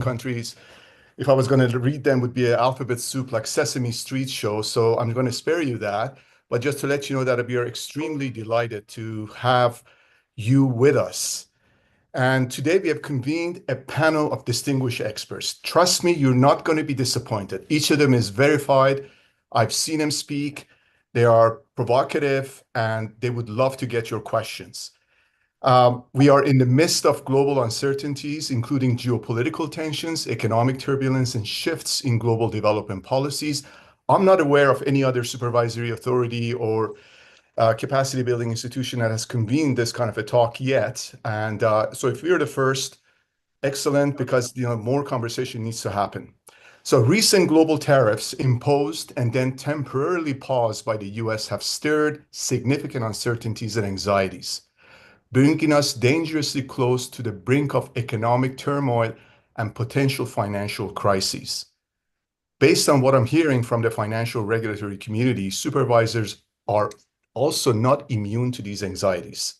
countries, if I was going to read them, would be an alphabet soup like Sesame Street show. So I'm going to spare you that. But just to let you know that we are extremely delighted to have you with us. And today we have convened a panel of distinguished experts. Trust me, you're not going to be disappointed. Each of them is verified. I've seen them speak. They are provocative and they would love to get your questions. We are in the midst of global uncertainties, including geopolitical tensions, economic turbulence, and shifts in global development policies. I'm not aware of any other supervisory authority or capacity building institution that has convened this kind of a talk yet. And so if we're the first, excellent, because more conversation needs to happen. So recent global tariffs imposed and then temporarily paused by the US have stirred significant uncertainties and anxieties, bringing us dangerously close to the brink of economic turmoil and potential financial crises. Based on what I'm hearing from the financial regulatory community, supervisors are also not immune to these anxieties.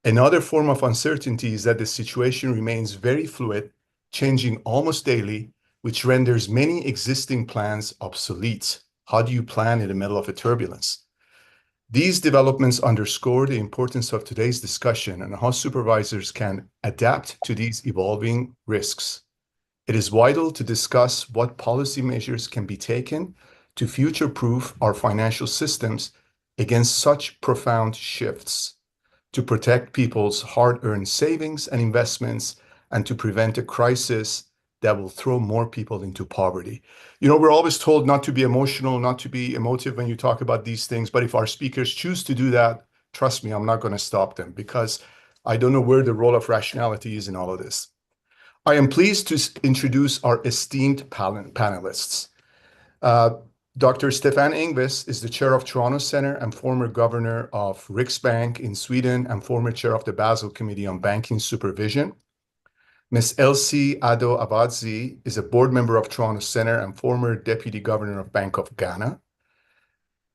Another form of uncertainty is that the situation remains very fluid, changing almost daily, which renders many existing plans obsolete. How do you plan in the middle of a turbulence? These developments underscore the importance of today's discussion and how supervisors can adapt to these evolving risks. It is vital to discuss what policy measures can be taken to future-proof our financial systems against such profound shifts, to protect people's hard-earned savings and investments, and to prevent a crisis that will throw more people into poverty. We're always told not to be emotional, not to be emotive when you talk about these things, but if our speakers choose to do that, trust me, I'm not going to stop them because I don't know where the role of rationality is in all of this. I am pleased to introduce our esteemed panelists. Dr. Stefan Engqvist is the chair of Toronto Center and former governor of Riksbank in Sweden and former chair of the Basel Committee on Banking Supervision. Ms. Elsie Ado-Abadzi is a board member of Toronto Center and former deputy governor of Bank of Ghana.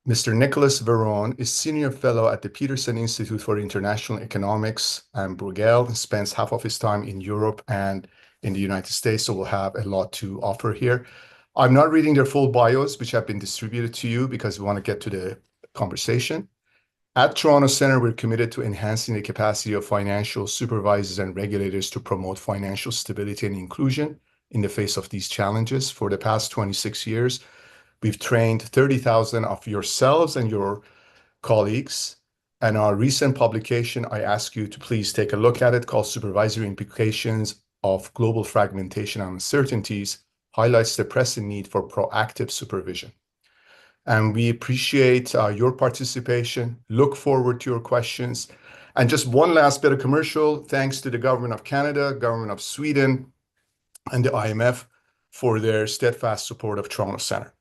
Mr. Nicholas Veron is senior fellow at the Peterson Institute for International Economics and Bruegel and spends half of his time in Europe and in the United States, so we'll have a lot to offer here. I'm not reading their full bios, which have been distributed to you because we want to get to the conversation. At Toronto Center, we're committed to enhancing the capacity of financial supervisors and regulators to promote financial stability and inclusion in the face of these challenges. For the past 26 years, we've trained 30,000 of yourselves and your colleagues. And our recent publication, I ask you to please take a look at it, called Supervisory Implications of Global Fragmentation and Uncertainties, highlights the pressing need for proactive supervision. And we appreciate your participation, look forward to your questions. And just one last bit of commercial, thanks to the Government of Canada, Government of Sweden, and the IMF for their steadfast support of Toronto Center.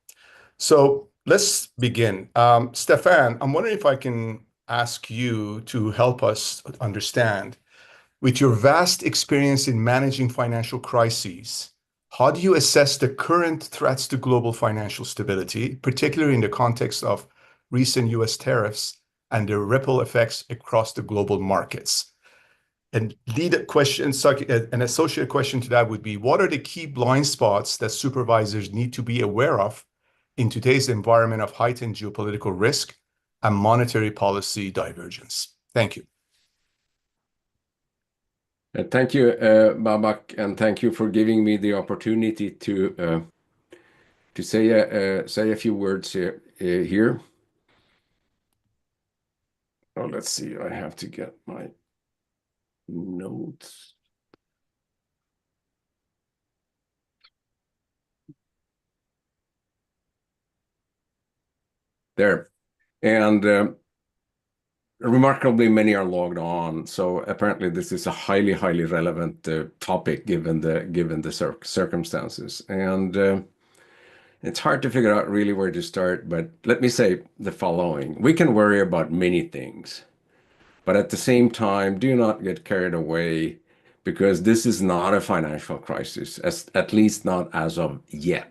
So let's begin. Stefan, I'm wondering if I can ask you to help us understand, with your vast experience in managing financial crises, how do you assess the current threats to global financial stability, particularly in the context of recent US tariffs and their ripple effects across the global markets? And an associated question to that would be, what are the key blind spots that supervisors need to be aware of in today's environment of heightened geopolitical risk and monetary policy divergence? Thank you. Thank you, Babak, and thank you for giving me the opportunity to say a few words here. Oh, let's see. I have to get my notes. There, and remarkably many are logged on, so apparently this is a highly relevant topic given the circumstances, and it's hard to figure out really where to start, but let me say the following. We can worry about many things, but at the same time, do not get carried away, because this is not a financial crisis, at least not as of yet.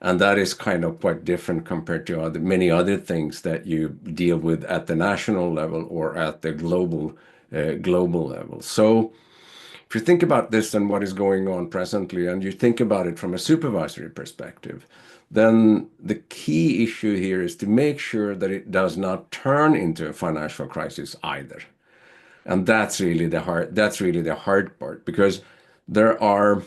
And that is kind of quite different compared to many other things that you deal with at the national level or at the global level. So if you think about this and what is going on presently, and you think about it from a supervisory perspective, then the key issue here is to make sure that it does not turn into a financial crisis either. And that's really the hard part because there are,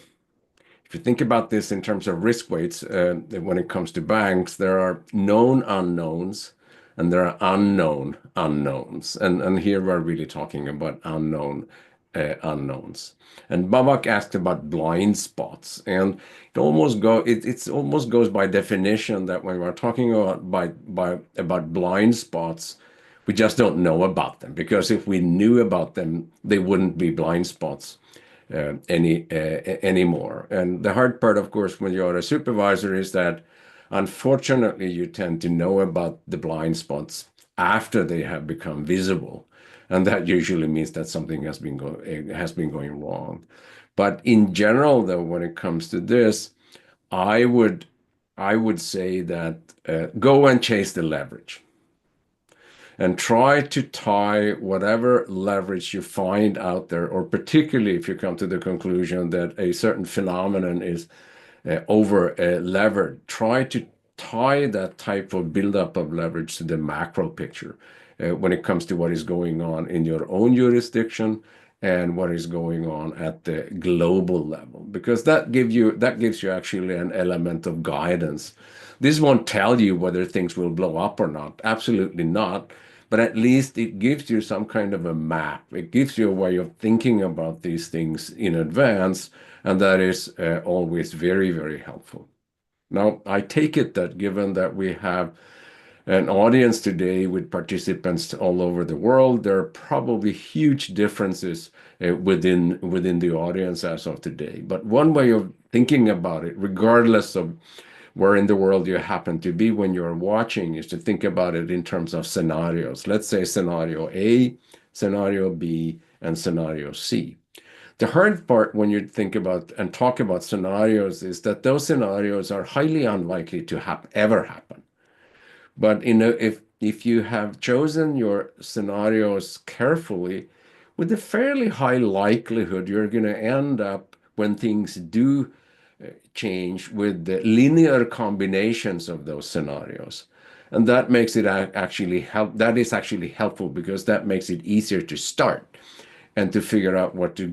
if you think about this in terms of risk weights, when it comes to banks, there are known unknowns and there are unknown unknowns. And here we're really talking about unknown unknowns. And Babak asked about blind spots, and it's almost goes by definition that when we're talking about blind spots, we just don't know about them because if we knew about them, they wouldn't be blind spots anymore. And the hard part, of course, when you're a supervisor is that unfortunately you tend to know about the blind spots after they have become visible. And that usually means that something has been going wrong. But in general, though, when it comes to this, I would I would say that go and chase the leverage and try to tie whatever leverage you find out there, or particularly if you come to the conclusion that a certain phenomenon is over levered, try to tie that type of buildup of leverage to the macro picture when it comes to what is going on in your own jurisdiction and what is going on at the global level, because that gives you actually an element of guidance. This won't tell you whether things will blow up or not, absolutely not, but at least it gives you some kind of a map. It gives you a way of thinking about these things in advance, and that is always very, very helpful. Now, I take it that given that we have an audience today with participants all over the world, there are probably huge differences within the audience as of today. But one way of thinking about it, regardless of where in the world you happen to be when you're watching, is to think about it in terms of scenarios. Let's say scenario A, scenario B, and scenario C. The hard part when you think about and talk about scenarios is that those scenarios are highly unlikely to ever happen. But if you have chosen your scenarios carefully, with a fairly high likelihood, you're going to end up when things do change with the linear combinations of those scenarios. And that makes it actually that is actually helpful because that makes it easier to start and to figure out where to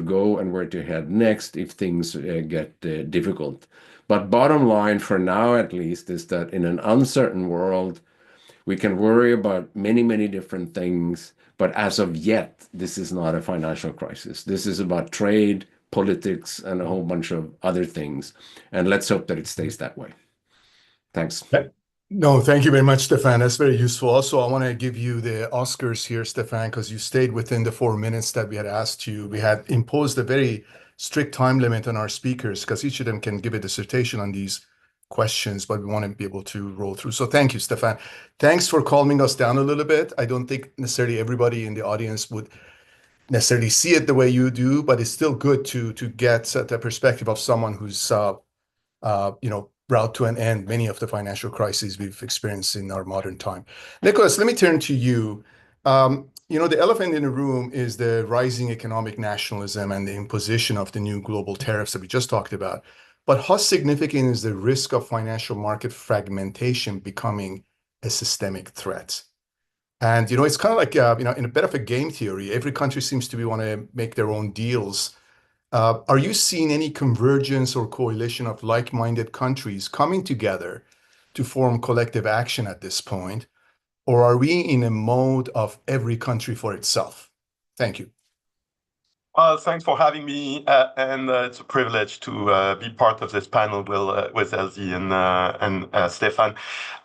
go and where to head next if things get difficult. But bottom line for now, at least, is that in an uncertain world, we can worry about many, many different things. But as of yet, this is not a financial crisis. This is about trade, politics, and a whole bunch of other things. And let's hope that it stays that way. Thanks. No, thank you very much, Stefan. That's very useful. Also, I want to give you the Oscars here, Stefan, because you stayed within the 4 minutes that we had asked you. We had imposed a very strict time limit on our speakers because each of them can give a dissertation on these questions, but we want to be able to roll through. So thank you, Stefan. Thanks for calming us down a little bit. I don't think necessarily everybody in the audience would necessarily see it the way you do, but it's still good to get the perspective of someone who's brought to an end many of the financial crises we've experienced in our modern time. Nicholas, let me turn to you. The elephant in the room is the rising economic nationalism and the imposition of the new global tariffs that we just talked about. But how significant is the risk of financial market fragmentation becoming a systemic threat? And, it's kind of like, in a bit of a game theory, every country seems to want to make their own deals. Are you seeing any convergence or coalition of like-minded countries coming together to form collective action at this point? Or are we in a mode of every country for itself? Thank you. Thanks for having me, and it's a privilege to be part of this panel with Elsie and Stefan.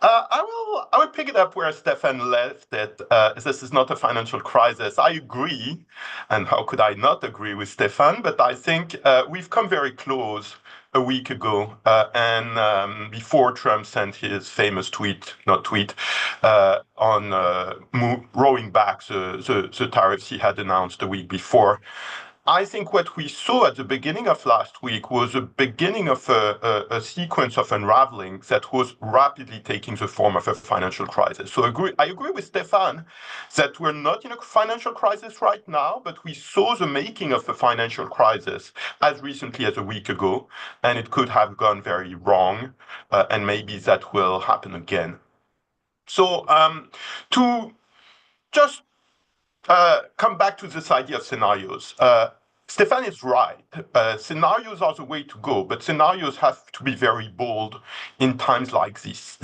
I will pick it up where Stefan left it. This is not a financial crisis. I agree, and how could I not agree with Stefan? But I think we've come very close a week ago, and before Trump sent his famous tweet, on rolling back the tariffs he had announced a week before. I think what we saw at the beginning of last week was the beginning of a sequence of unraveling that was rapidly taking the form of a financial crisis. So I agree with Stefan that we're not in a financial crisis right now, but we saw the making of a financial crisis as recently as a week ago, and it could have gone very wrong, and maybe that will happen again. So to just come back to this idea of scenarios. Stefan is right. Scenarios are the way to go, but scenarios have to be very bold in times like these.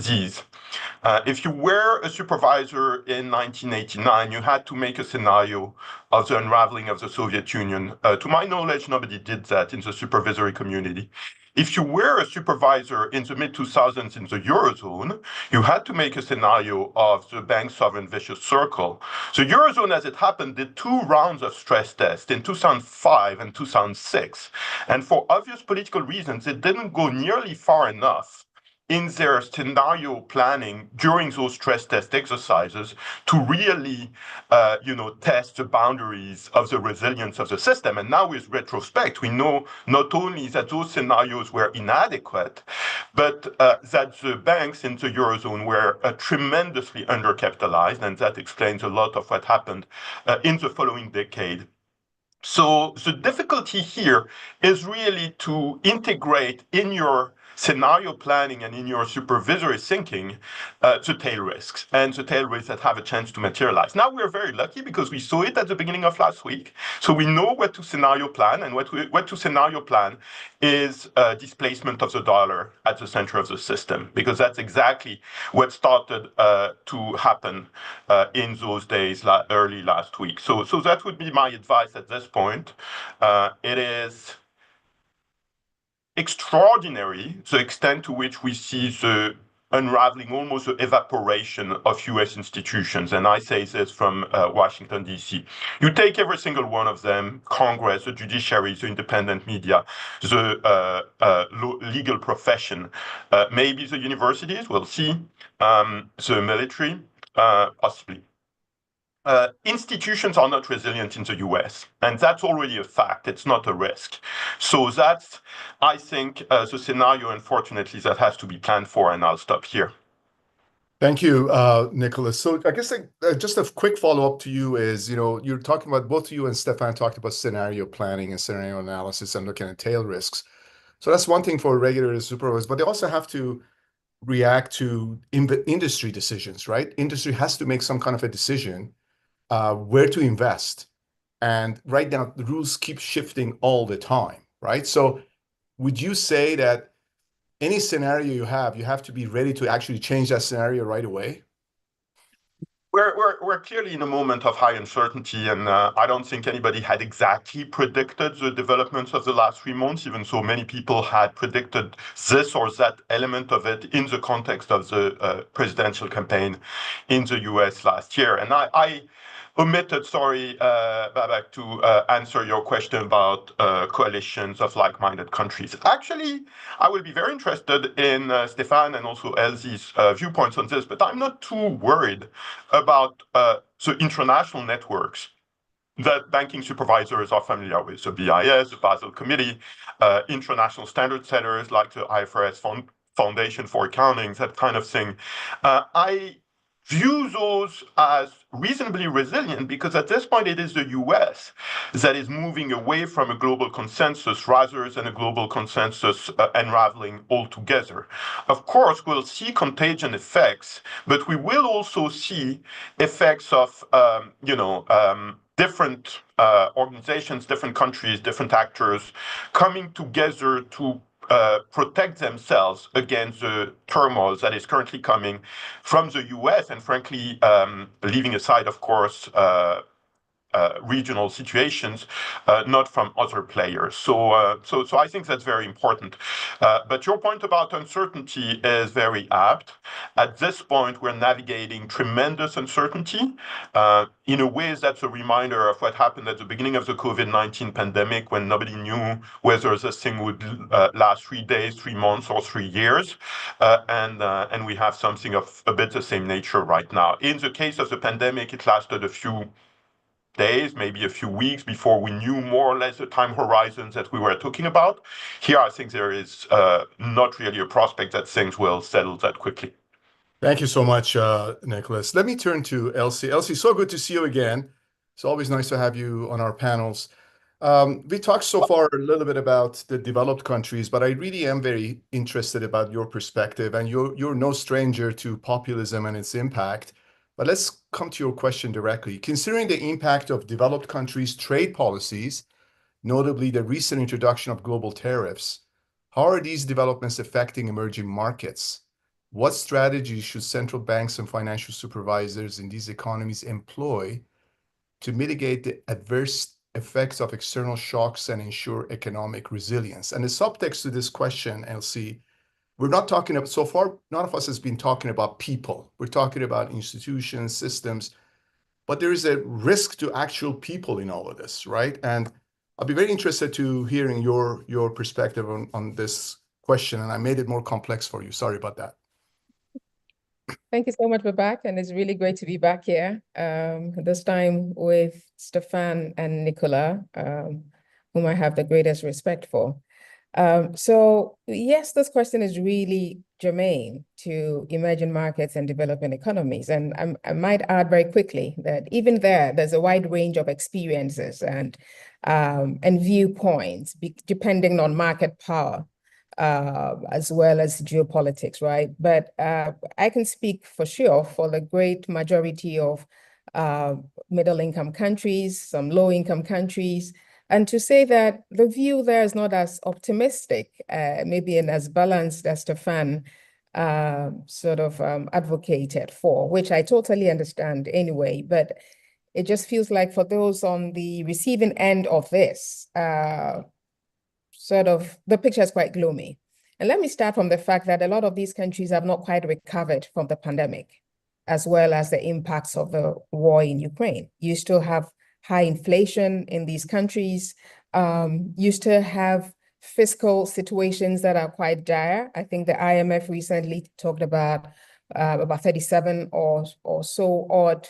If you were a supervisor in 1989, you had to make a scenario of the unraveling of the Soviet Union. To my knowledge, nobody did that in the supervisory community. If you were a supervisor in the mid-2000s in the Eurozone, you had to make a scenario of the bank sovereign vicious circle. The Eurozone, as it happened, did 2 rounds of stress tests in 2005 and 2006. And for obvious political reasons, it didn't go nearly far enough in their scenario planning during those stress test exercises to really, test the boundaries of the resilience of the system. And now with retrospect, we know not only that those scenarios were inadequate, but that the banks in the Eurozone were tremendously undercapitalized, and that explains a lot of what happened in the following decade. So the difficulty here is really to integrate in your scenario planning and in your supervisory thinking the tail risks and the tail risks that have a chance to materialize. Now we're very lucky because we saw it at the beginning of last week. So we know what to scenario plan, and what to scenario plan is displacement of the dollar at the center of the system, because that's exactly what started to happen in those days early last week. So that would be my advice at this point. It is extraordinary the extent to which we see the unraveling, almost the evaporation of US institutions. And I say this from Washington, D.C. You take every single one of them: Congress, the judiciary, the independent media, the legal profession, maybe the universities, we'll see, the military, possibly. Institutions are not resilient in the US, and that's already a fact. It's not a risk. So that's, I think, the scenario, unfortunately, that has to be planned for, and I'll stop here. Thank you, Nicholas. So I guess just a quick follow-up to you is, you're talking about, both you and Stefan talked about scenario planning and scenario analysis and looking at tail risks. So that's one thing for regulators, supervisors, but they also have to react to industry decisions, right? Industry has to make some kind of a decision where to invest. And right now, the rules keep shifting all the time, right? So would you say that any scenario you have to be ready to actually change that scenario right away? We're clearly in a moment of high uncertainty, and I don't think anybody had exactly predicted the developments of the last 3 months, even so many people had predicted this or that element of it in the context of the presidential campaign in the US last year. And I omitted, sorry, Babak, to answer your question about coalitions of like-minded countries. Actually, I will be very interested in Stefan and also Elsie's viewpoints on this, but I'm not too worried about the international networks that banking supervisors are familiar with, the BIS, the Basel Committee, international standard setters like the IFRS Foundation for Accounting, that kind of thing. I view those as reasonably resilient because at this point it is the US that is moving away from a global consensus rather than a global consensus unraveling altogether. Of course, we'll see contagion effects, but we will also see effects of, different organizations, different countries, different actors coming together to protect themselves against the turmoil that is currently coming from the US, and frankly, leaving aside, of course, regional situations, not from other players. So I think that's very important. But your point about uncertainty is very apt. At this point, we're navigating tremendous uncertainty. In a way, that's a reminder of what happened at the beginning of the COVID-19 pandemic, when nobody knew whether this thing would last 3 days, 3 months, or 3 years. And we have something of a bit the same nature right now. In the case of the pandemic, it lasted a few days, maybe a few weeks before we knew more or less the time horizons that we were talking about. Here, I think there is not really a prospect that things will settle that quickly. Thank you so much, Nicholas. Let me turn to Elsie. Elsie, so good to see you again. It's always nice to have you on our panels. We talked so far a little bit about the developed countries, but I really am very interested about your perspective, and you're no stranger to populism and its impact. But let's come to your question directly. Considering the impact of developed countries' trade policies, notably the recent introduction of global tariffs, how are these developments affecting emerging markets? What strategies should central banks and financial supervisors in these economies employ to mitigate the adverse effects of external shocks and ensure economic resilience? And the subtext to this question, Elsie, we're not talking about, so far, none of us has been talking about people. We're talking about institutions, systems, but there is a risk to actual people in all of this, right? And I'll be very interested to hearing your perspective on this question, and I made it more complex for you. Sorry about that. Thank you so much for back, and it's really great to be back here. This time with Stefan and Nicola, whom I have the greatest respect for. So yes, this question is really germane to emerging markets and developing economies. And I might add very quickly that even there's a wide range of experiences and viewpoints depending on market power. As well as geopolitics, right? But I can speak for sure for the great majority of middle-income countries, some low-income countries, and to say that the view there is not as optimistic, maybe and as balanced as Stefan advocated for, which I totally understand anyway, but it just feels like for those on the receiving end of this, the picture is quite gloomy. And let me start from the fact that a lot of these countries have not quite recovered from the pandemic, as well as the impacts of the war in Ukraine. You still have high inflation in these countries. You still have fiscal situations that are quite dire. I think the IMF recently talked about 37 or so odd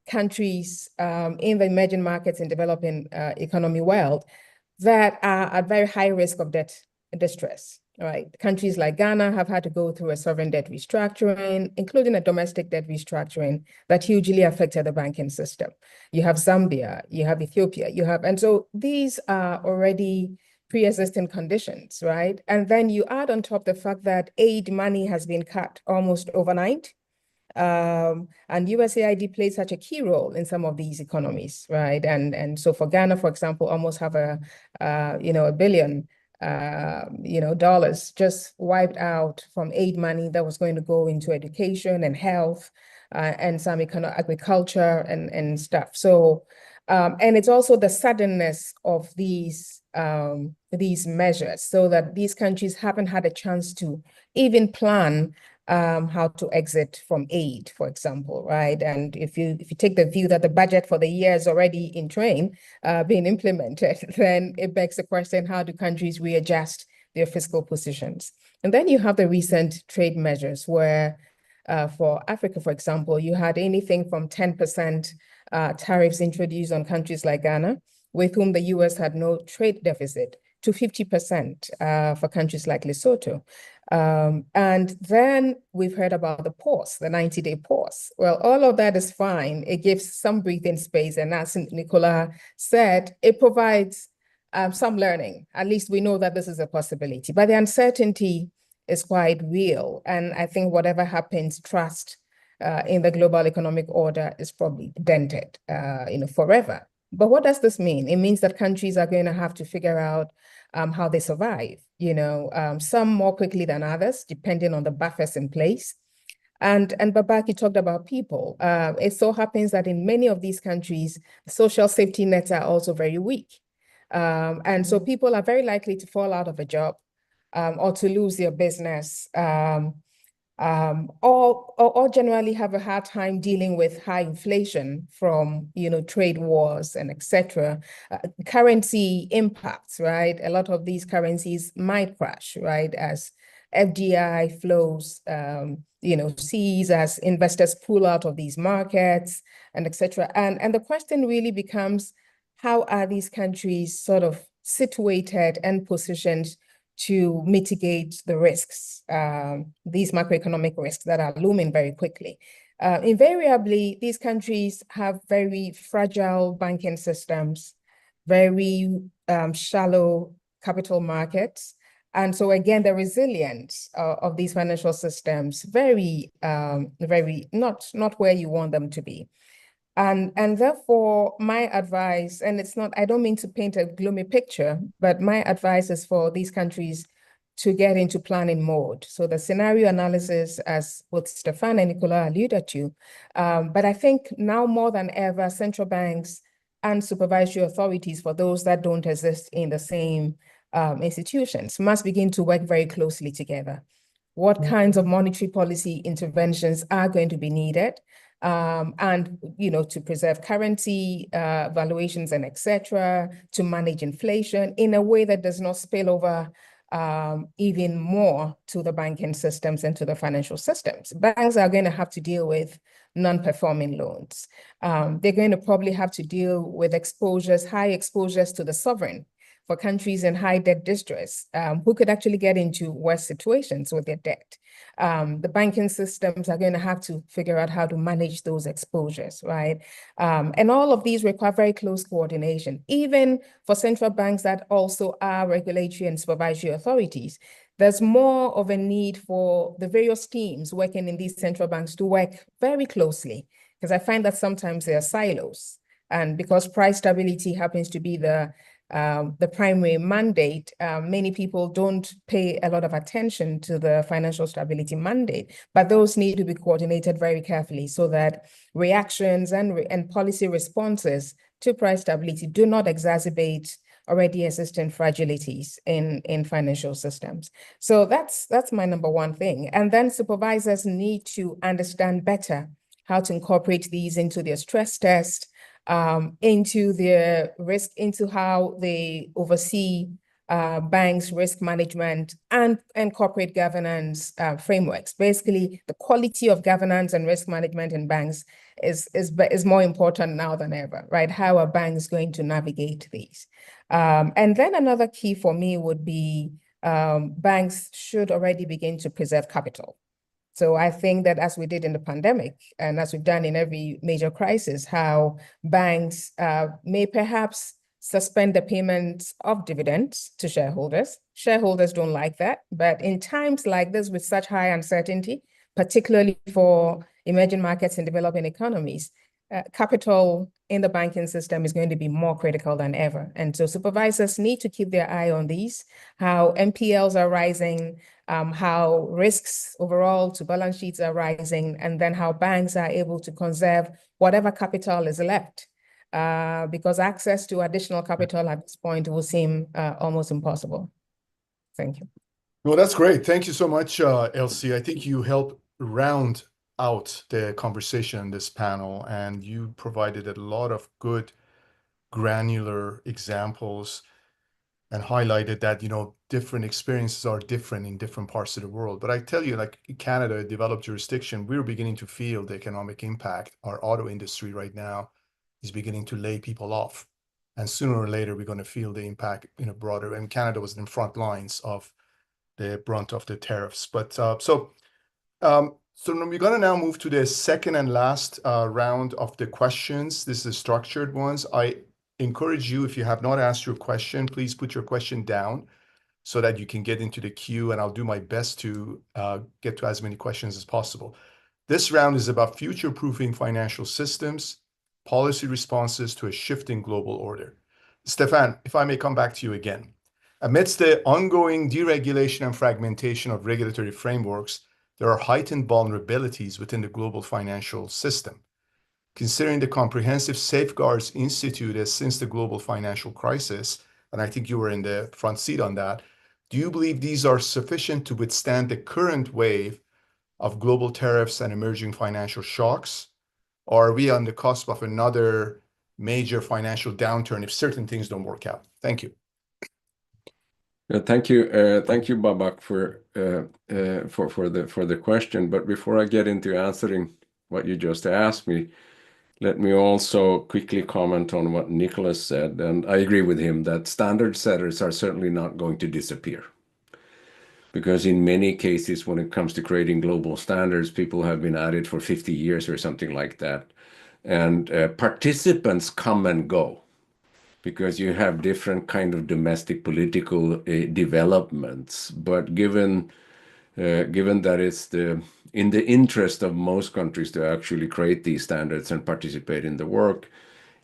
countries in the emerging markets and developing economy world that are at very high risk of debt distress, right? Countries like Ghana have had to go through a sovereign debt restructuring, including a domestic debt restructuring that hugely affected the banking system. You have Zambia, you have Ethiopia, and so these are already pre-existing conditions, right? And then you add on top the fact that aid money has been cut almost overnight. And USAID plays such a key role in some of these economies, right? And so for Ghana, for example, almost have $1 billion, dollars just wiped out from aid money that was going to go into education and health and some agriculture and stuff. So, and it's also the suddenness of these measures, so that these countries haven't had a chance to even plan how to exit from aid, for example, right? And if you take the view that the budget for the year is already in train, being implemented, then it begs the question, how do countries readjust their fiscal positions? And then you have the recent trade measures where for Africa, for example, you had anything from 10% tariffs introduced on countries like Ghana, with whom the US had no trade deficit, to 50% for countries like Lesotho. And then we've heard about the pause, the 90-day pause. Well, all of that is fine. It gives some breathing space. And as Nicola said, it provides some learning. At least we know that this is a possibility. But the uncertainty is quite real. And I think whatever happens, trust in the global economic order is probably dented, forever. But what does this mean? It means that countries are going to have to figure out how they survive, some more quickly than others, depending on the buffers in place. And Babaki talked about people. It so happens that in many of these countries, social safety nets are also very weak. And so people are very likely to fall out of a job or to lose their business or generally have a hard time dealing with high inflation from, trade wars and etc. Currency impacts, right? A lot of these currencies might crash, right? As FDI flows, cease, as investors pull out of these markets and etc. And the question really becomes, how are these countries sort of situated and positioned to mitigate the risks, these macroeconomic risks that are looming very quickly? Invariably, these countries have very fragile banking systems, very shallow capital markets. And so again, the resilience of these financial systems, very not where you want them to be. And therefore, my advice, and it's not, I don't mean to paint a gloomy picture, but my advice is for these countries to get into planning mode. So the scenario analysis, as both Stefan and Nicola alluded to, but I think now more than ever, central banks and supervisory authorities, for those that don't exist in the same institutions, must begin to work very closely together. What kinds of monetary policy interventions are going to be needed? And, to preserve currency valuations and etc., to manage inflation in a way that does not spill over even more to the banking systems and to the financial systems. Banks are going to have to deal with non-performing loans. They're going to probably have to deal with high exposures to the sovereign for countries in high debt distress, who could actually get into worse situations with their debt. The banking systems are going to have to figure out how to manage those exposures, right? And all of these require very close coordination, even for central banks that also are regulatory and supervisory authorities. There's more of a need for the various teams working in these central banks to work very closely, because I find that sometimes there are silos. And because price stability happens to be the primary mandate, many people don't pay a lot of attention to the financial stability mandate, but those need to be coordinated very carefully so that reactions and policy responses to price stability do not exacerbate already existing fragilities in financial systems. So that's my number one thing. And then supervisors need to understand better how to incorporate these into their stress test, into their risk, into how they oversee banks' risk management and corporate governance frameworks. Basically, the quality of governance and risk management in banks is more important now than ever, right? How are banks going to navigate these? And then another key for me would be banks should already begin to preserve capital. So I think that as we did in the pandemic, and as we've done in every major crisis, how banks may perhaps suspend the payment of dividends to shareholders. Shareholders don't like that. But in times like this, with such high uncertainty, particularly for emerging markets and developing economies, capital in the banking system is going to be more critical than ever. And so supervisors need to keep their eye on these, how NPLs are rising, how risks overall to balance sheets are rising, and then how banks are able to conserve whatever capital is left, because access to additional capital at this point will seem almost impossible. Thank you. Well, that's great. Thank you so much, Elsie. I think you helped round out the conversation in this panel, and you provided a lot of good granular examples and highlighted that, different experiences are different in different parts of the world. But I tell you, like Canada, a developed jurisdiction, we're beginning to feel the economic impact. Our auto industry right now is beginning to lay people off. And sooner or later, we're going to feel the impact in a broader, and Canada was in front lines of the brunt of the tariffs. But so we're going to now move to the second and last round of the questions. This is the structured ones. I encourage you, if you have not asked your question, please put your question down so that you can get into the queue, and I'll do my best to get to as many questions as possible. This round is about future-proofing financial systems, policy responses to a shifting global order. Stefan, if I may come back to you again. Amidst the ongoing deregulation and fragmentation of regulatory frameworks, there are heightened vulnerabilities within the global financial system. Considering the comprehensive safeguards instituted since the global financial crisis, and I think you were in the front seat on that, do you believe these are sufficient to withstand the current wave of global tariffs and emerging financial shocks? Or are we on the cusp of another major financial downturn if certain things don't work out? Thank you. Thank you, Babak, for the question. But before I get into answering what you just asked me, let me also quickly comment on what Nicholas said, and I agree with him that standard setters are certainly not going to disappear. Because in many cases, when it comes to creating global standards, people have been at it for 50 years or something like that. And participants come and go because you have different kind of domestic political developments. But given that it's in the interest of most countries to actually create these standards and participate in the work,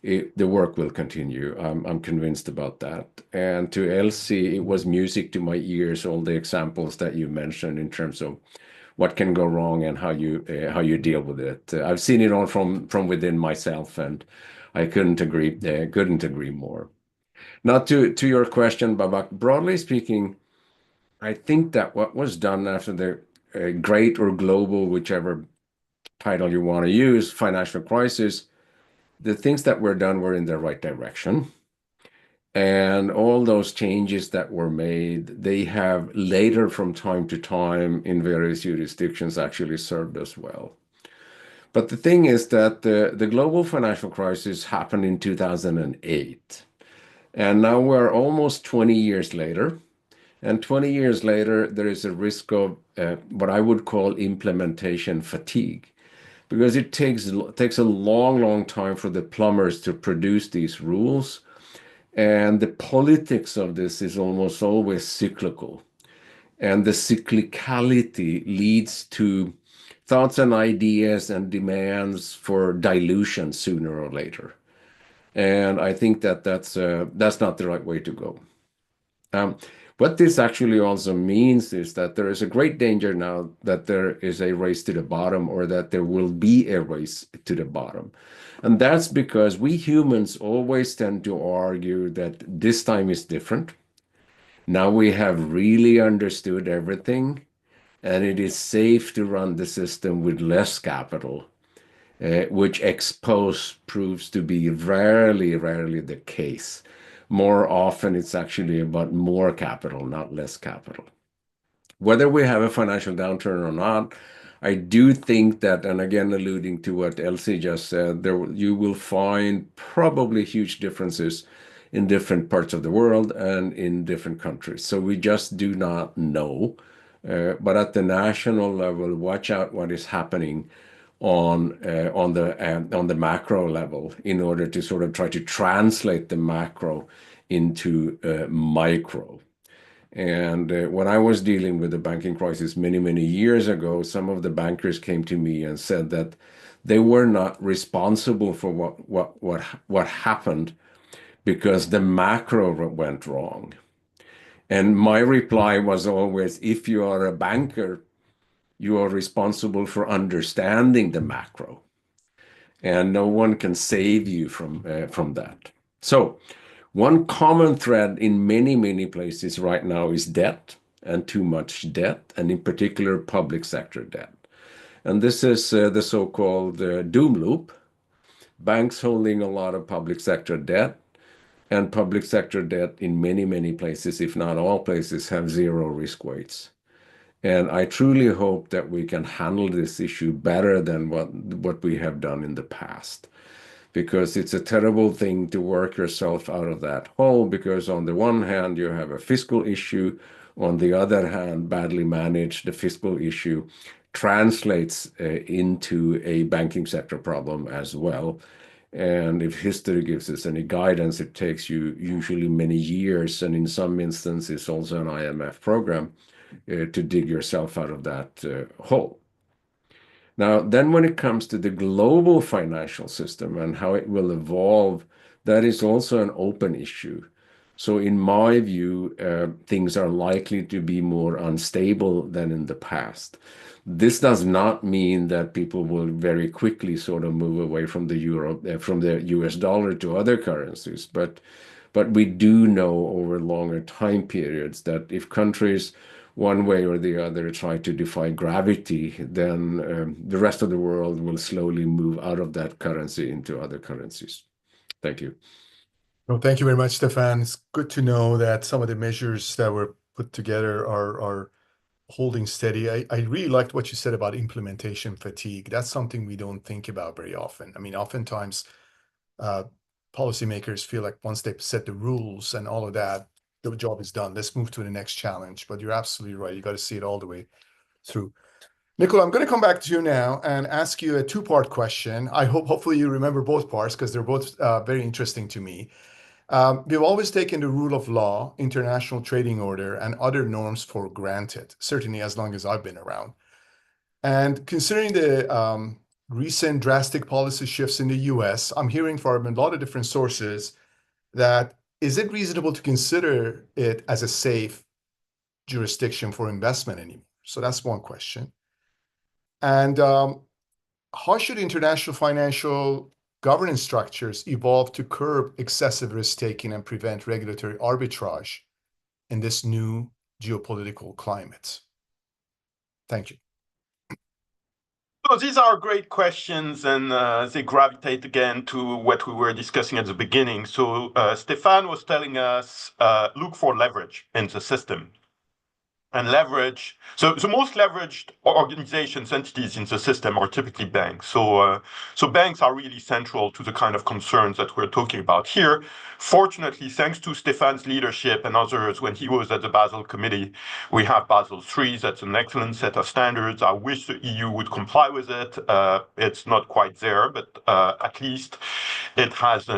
the work will continue. I'm convinced about that. And to Elsie, it was music to my ears, all the examples that you mentioned in terms of what can go wrong and how you deal with it. I've seen it all from within myself, and I couldn't agree more. Now to your question, Babak, broadly speaking, I think that what was done after the great or global, whichever title you want to use, financial crisis, the things that were done were in the right direction. And all those changes that were made, they have later from time to time in various jurisdictions actually served us well. But the thing is that the global financial crisis happened in 2008. And now we're almost 20 years later. And 20 years later, there is a risk of what I would call implementation fatigue, because it takes a long, long time for the plumbers to produce these rules. And the politics of this is almost always cyclical. And the cyclicality leads to thoughts and ideas and demands for dilution sooner or later. And I think that that's not the right way to go. What this actually also means is that there is a great danger now that there is a race to the bottom, or that there will be a race to the bottom. And that's because we humans always tend to argue that this time is different. Now we have really understood everything, and it is safe to run the system with less capital, which ex post proves to be rarely the case. More often, it's actually about more capital, not less capital. Whether we have a financial downturn or not, I do think that, and again, alluding to what Elsie just said, you will find probably huge differences in different parts of the world and in different countries. So we just do not know. But at the national level, watch out what is happening on the macro level in order to sort of try to translate the macro into micro. And when I was dealing with the banking crisis many years ago, some of the bankers came to me and said that they were not responsible for what happened because the macro went wrong. And my reply was always, if you are a banker, you are responsible for understanding the macro, and no one can save you from that. So one common thread in many places right now is debt, and too much debt, and in particular public sector debt. And this is the so-called doom loop. Banks holding a lot of public sector debt, and public sector debt in many places, if not all places, have zero risk weights. And I truly hope that we can handle this issue better than what we have done in the past, because it's a terrible thing to work yourself out of that hole, because on the one hand, you have a fiscal issue. On the other hand, badly managed, the fiscal issue translates into a banking sector problem as well. And if history gives us any guidance, it takes you usually many years, and in some instances also an IMF program, to dig yourself out of that hole. Now, then when it comes to the global financial system and how it will evolve, that is also an open issue. So in my view, things are likely to be more unstable than in the past. This does not mean that people will very quickly sort of move away from the euro, from the US dollar to other currencies. But we do know over longer time periods that if countries one way or the other try to defy gravity, then the rest of the world will slowly move out of that currency into other currencies. Thank you. Well, thank you very much, Stefan. It's good to know that some of the measures that were put together are holding steady. I really liked what you said about implementation fatigue. That's something we don't think about very often. I mean, oftentimes policymakers feel like once they've set the rules and all of that, the job is done. Let's move to the next challenge. But you're absolutely right. You got to see it all the way through. Nicola, I'm going to come back to you now and ask you a two-part question. Hopefully you remember both parts because they're both very interesting to me. We've always taken the rule of law, international trading order, and other norms for granted, certainly as long as I've been around. And considering the recent drastic policy shifts in the US, I'm hearing from a lot of different sources that is it reasonable to consider it as a safe jurisdiction for investment anymore? So that's one question. And how should international financial governance structures evolve to curb excessive risk-taking and prevent regulatory arbitrage in this new geopolitical climate? Thank you. So these are great questions, and they gravitate again to what we were discussing at the beginning. So Stefan was telling us, look for leverage in the system. And leverage, so the most leveraged organizations, entities in the system are typically banks. So banks are really central to the kind of concerns that we're talking about here. Fortunately, thanks to Stefan's leadership and others, when he was at the Basel Committee, we have Basel III. That's an excellent set of standards. I wish the EU would comply with it. It's not quite there, but at least it has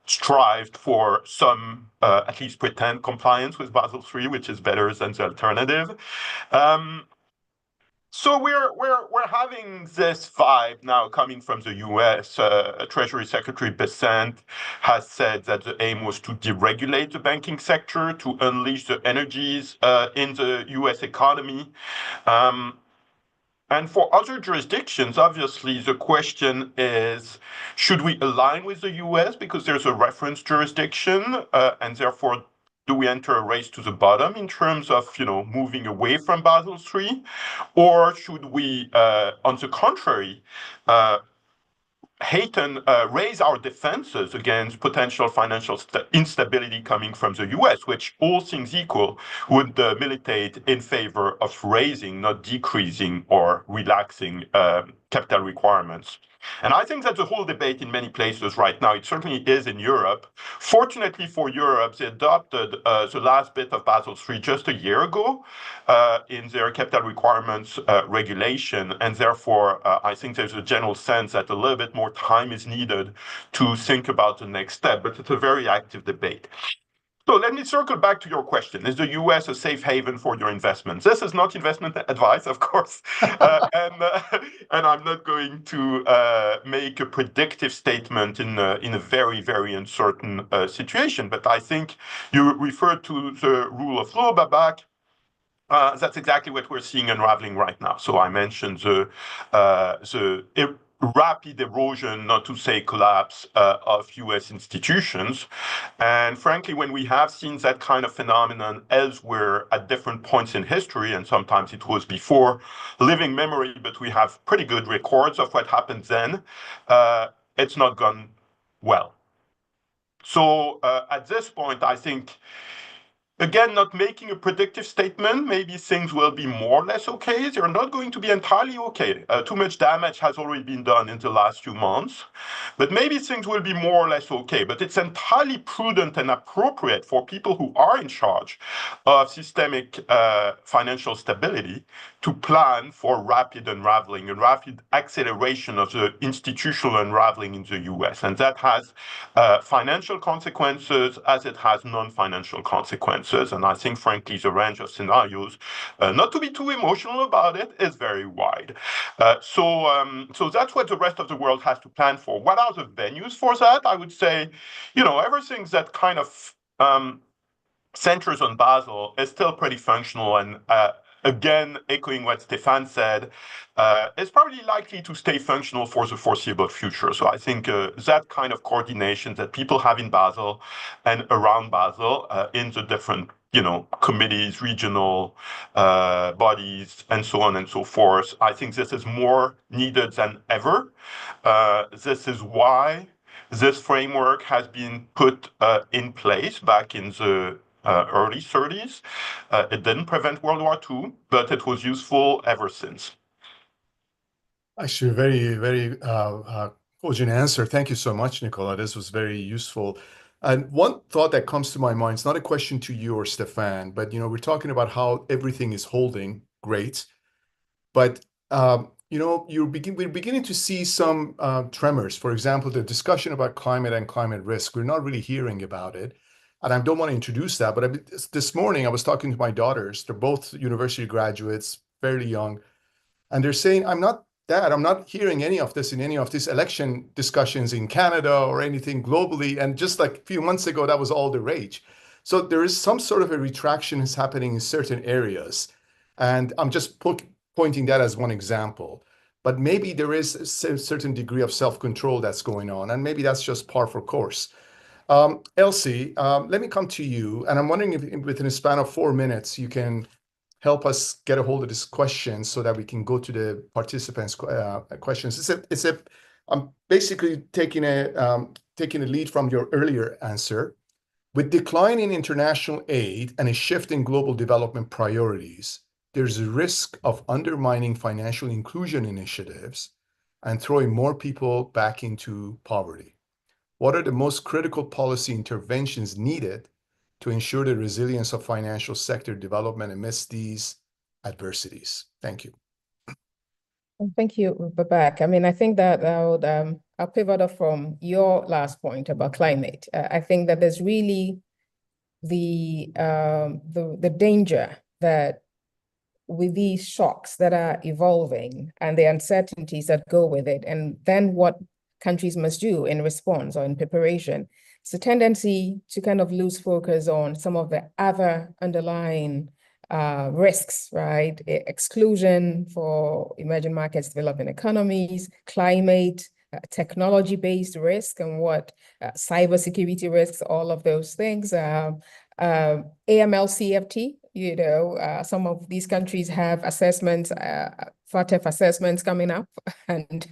strived for some, at least pretend compliance with Basel III, which is better than the alternative. So we're having this vibe now coming from the U.S. Treasury Secretary Bessent has said that the aim was to deregulate the banking sector, to unleash the energies in the U.S. economy. And for other jurisdictions, obviously, the question is, should we align with the US because there's a reference jurisdiction, and therefore, do we enter a race to the bottom in terms of, moving away from Basel III? Or should we, on the contrary, raise our defenses against potential financial instability coming from the US, which, all things equal, would militate in favor of raising, not decreasing or relaxing capital requirements. And I think that's a whole debate in many places right now. It certainly is in Europe. Fortunately for Europe, they adopted the last bit of Basel III just a year ago in their capital requirements regulation. And therefore, I think there's a general sense that a little bit more time is needed to think about the next step. But it's a very active debate. So let me circle back to your question. Is the US a safe haven for your investments? This is not investment advice, of course. And I'm not going to make a predictive statement in a very, very uncertain situation. But I think you referred to the rule of law, Babak. That's exactly what we're seeing unraveling right now. So I mentioned the rapid erosion, not to say collapse, of US institutions. And frankly, when we have seen that kind of phenomenon elsewhere at different points in history, and sometimes it was before living memory, but we have pretty good records of what happened then, it's not gone well. So at this point, I think, again, not making a predictive statement, maybe things will be more or less okay. They're not going to be entirely okay. Too much damage has already been done in the last few months, but maybe things will be more or less okay. But it's entirely prudent and appropriate for people who are in charge of systemic financial stability to plan for rapid unraveling and rapid acceleration of the institutional unraveling in the US. And that has financial consequences as it has non-financial consequences. And I think, frankly, the range of scenarios, not to be too emotional about it, is very wide. So that's what the rest of the world has to plan for. What are the venues for that? I would say, everything that kind of centers on Basel is still pretty functional. And again, echoing what Stefan said, is probably likely to stay functional for the foreseeable future. So I think that kind of coordination that people have in Basel and around Basel in the different committees, regional bodies, and so on and so forth. I think this is more needed than ever. This is why this framework has been put in place back in the early 30s. It didn't prevent World War II, but it was useful ever since. Actually, very, very cogent answer. Thank you so much, Nicola. This was very useful. And one thought that comes to my mind, it's not a question to you or Stefan, but we're talking about how everything is holding great. But we're beginning to see some tremors. For example, the discussion about climate and climate risk. We're not really hearing about it. And I don't want to introduce that, but this morning I was talking to my daughters. They're both university graduates, fairly young. And they're saying, I'm not hearing any of this in any of these election discussions in Canada or anything globally. And just like a few months ago, that was all the rage. So there is some sort of a retraction is happening in certain areas. And I'm just pointing that as one example. But maybe there is a certain degree of self-control that's going on. And maybe that's just par for course. Elsie, let me come to you. And I'm wondering if within a span of 4 minutes, you can help us get a hold of this question so that we can go to the participants' questions. I'm basically taking a lead from your earlier answer. With decline in international aid and a shift in global development priorities, there's a risk of undermining financial inclusion initiatives and throwing more people back into poverty. What are the most critical policy interventions needed to ensure the resilience of financial sector development amidst these adversities? Thank you. Thank you, Babak. I mean, I think that I'll pivot off from your last point about climate. I think that there's really the danger that with these shocks that are evolving and the uncertainties that go with it, and then what countries must do in response or in preparation, it's a tendency to kind of lose focus on some of the other underlying risks, right? Exclusion for emerging markets, developing economies, climate, technology-based risk, and what cybersecurity risks, all of those things. AML, CFT, some of these countries have assessments, FATF assessments coming up, and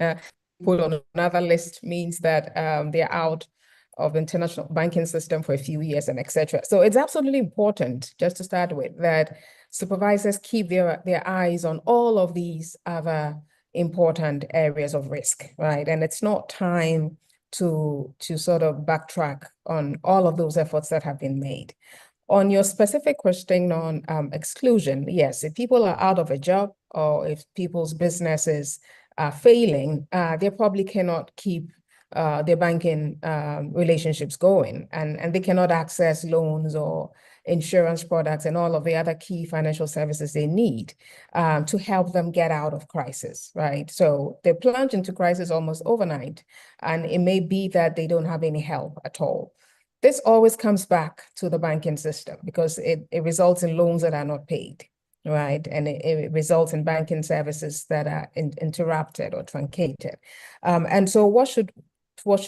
put on another list means that they're out of the international banking system for a few years and etc. So it's absolutely important, just to start with, that supervisors keep their eyes on all of these other important areas of risk, right? And it's not time to sort of backtrack on all of those efforts that have been made. On your specific question on exclusion, yes, if people are out of a job or if people's businesses are failing, they probably cannot keep their banking relationships going, and they cannot access loans or insurance products and all of the other key financial services they need to help them get out of crisis, right? So they plunge into crisis almost overnight, and it may be that they don't have any help at all. This always comes back to the banking system because it results in loans that are not paid, right? And it results in banking services that are interrupted or truncated. And so what should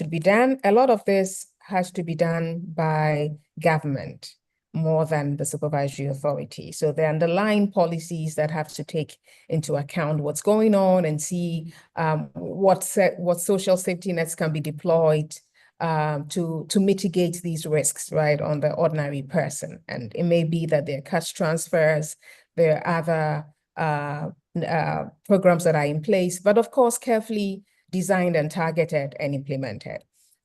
be done? A lot of this has to be done by government more than the supervisory authority. So the underlying policies that have to take into account what's going on and see what social safety nets can be deployed to mitigate these risks, right, on the ordinary person. And it may be that there are cash transfers, there are other programs that are in place, but of course, carefully designed and targeted and implemented.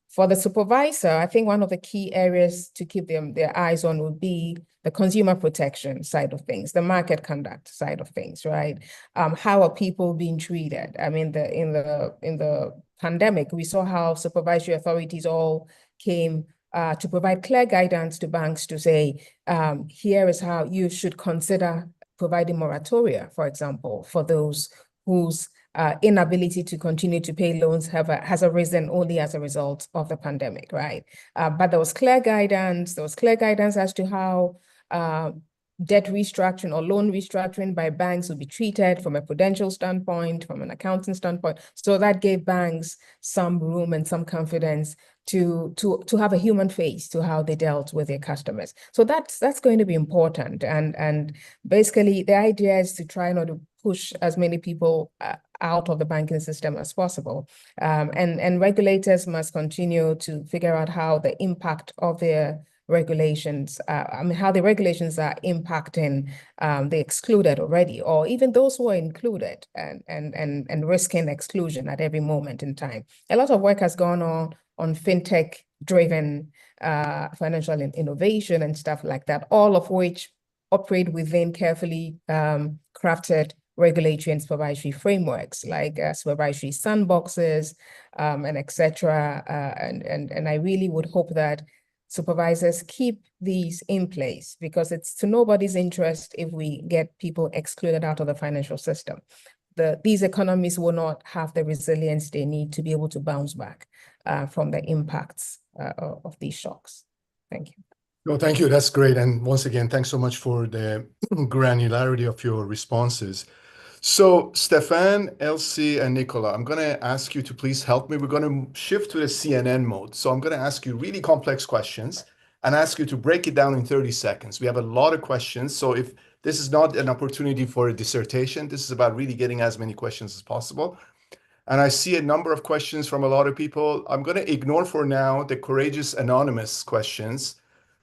For the supervisor, I think one of the key areas to keep their eyes on would be the consumer protection side of things, the market conduct side of things, right? How are people being treated? I mean, in the pandemic, we saw how supervisory authorities all came to provide clear guidance to banks to say, here is how you should consider providing moratoria, for example, for those whose inability to continue to pay loans has arisen only as a result of the pandemic, right? But there was clear guidance. There was clear guidance as to how debt restructuring or loan restructuring by banks would be treated from a prudential standpoint, from an accounting standpoint. So that gave banks some room and some confidence to have a human face to how they dealt with their customers. So that's going to be important. And basically the idea is to try not to push as many people out of the banking system as possible. And regulators must continue to figure out how the impact of their regulations, how the regulations are impacting the excluded already, or even those who are included and risking exclusion at every moment in time. A lot of work has gone on fintech-driven financial innovation and stuff like that, all of which operate within carefully crafted regulatory and supervisory frameworks like supervisory sandboxes and etc. And I really would hope that supervisors keep these in place, because it's to nobody's interest if we get people excluded out of the financial system. These economies will not have the resilience they need to be able to bounce back from the impacts of these shocks. Thank you. No, thank you. That's great. And once again, thanks so much for the granularity of your responses. So Stefan, Elsie, and Nicola, I'm going to ask you to please help me. We're going to shift to the CNN mode. So I'm going to ask you really complex questions and ask you to break it down in 30 seconds. We have a lot of questions. So if this is not an opportunity for a dissertation, this is about really getting as many questions as possible. And I see a number of questions from a lot of people. I'm going to ignore for now the courageous anonymous questions.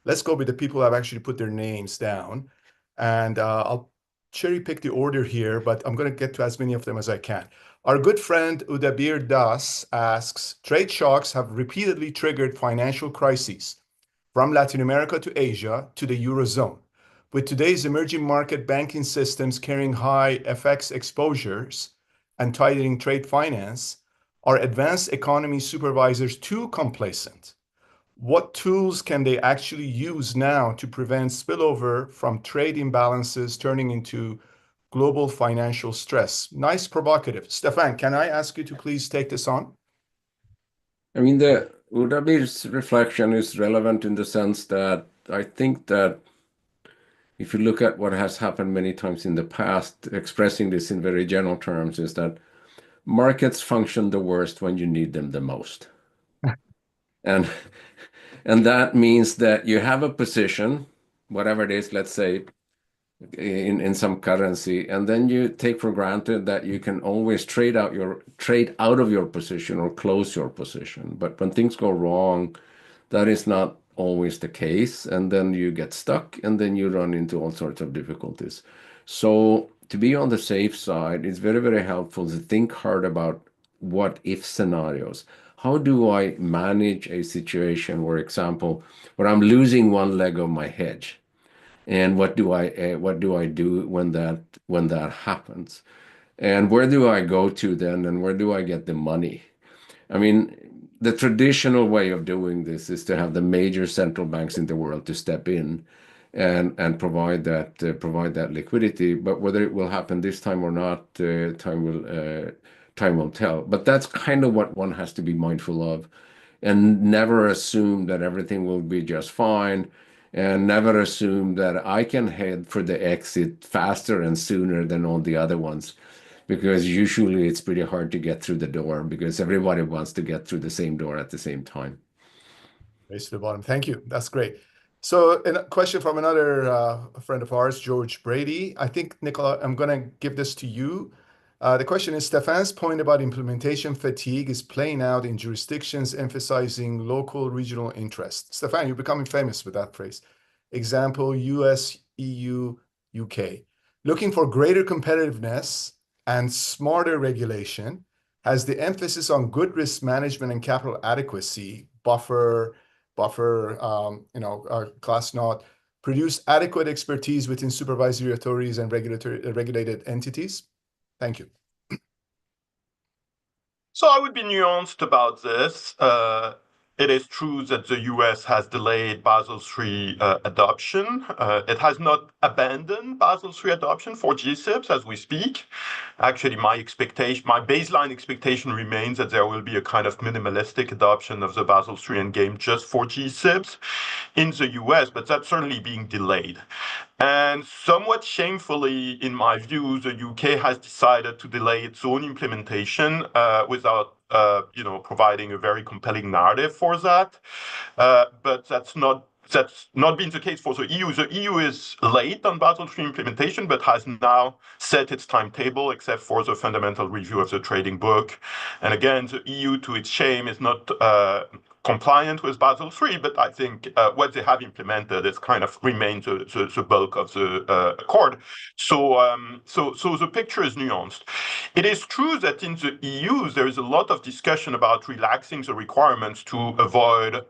Let's go with the people who have actually put their names down. And I'll cherry pick the order here, but I'm going to get to as many of them as I can. Our good friend Udabir Das asks, trade shocks have repeatedly triggered financial crises from Latin America to Asia to the Eurozone. With today's emerging market banking systems carrying high FX exposures and tightening trade finance, are advanced economy supervisors too complacent? What tools can they actually use now to prevent spillover from trade imbalances turning into global financial stress? Nice provocative. Stefan, can I ask you to please take this on? I mean, the Udabir's reflection is relevant in the sense that I think that if you look at what has happened many times in the past, expressing this in very general terms, is that markets function the worst when you need them the most. and that means that you have a position, whatever it is, let's say, in some currency, and then you take for granted that you can always trade out of your position or close your position. But when things go wrong, that is not always the case, and then you get stuck, and then you run into all sorts of difficulties. So to be on the safe side, it's very, very helpful to think hard about what if scenarios. How do I manage a situation, for example, where I'm losing one leg of my hedge? And what do I do when that happens? And where do I go to then, and where do I get the money? I mean, the traditional way of doing this is to have the major central banks in the world to step in and provide that liquidity. But whether it will happen this time or not, time will tell. But that's kind of what one has to be mindful of, and never assume that everything will be just fine, and never assume that I can head for the exit faster and sooner than all the other ones, because usually it's pretty hard to get through the door because everybody wants to get through the same door at the same time. Race to the bottom. Thank you. That's great. So a question from another friend of ours, George Brady. I think, Nicola, I'm going to give this to you. The question is, Stefan's point about implementation fatigue is playing out in jurisdictions emphasizing local regional interests. Stefan, you're becoming famous with that phrase. Example, US, EU, UK. Looking for greater competitiveness and smarter regulation, has the emphasis on good risk management and capital adequacy, buffer, class naught, produce adequate expertise within supervisory authorities and regulated entities? Thank you. So I would be nuanced about this. it is true that the US has delayed Basel III adoption. It has not abandoned Basel III adoption for GSIBs as we speak. Actually, my baseline expectation remains that there will be a kind of minimalistic adoption of the Basel III endgame just for GSIBs in the US, but that's certainly being delayed. And somewhat shamefully, in my view, the UK has decided to delay its own implementation without providing a very compelling narrative for that. But that's not been the case for the EU. The EU is late on Basel III implementation, but has now set its timetable, except for the fundamental review of the trading book. And again, the EU, to its shame, is not compliant with Basel III, but I think what they have implemented is kind of remains the bulk of the accord. So the picture is nuanced. It is true that in the EU there is a lot of discussion about relaxing the requirements to avoid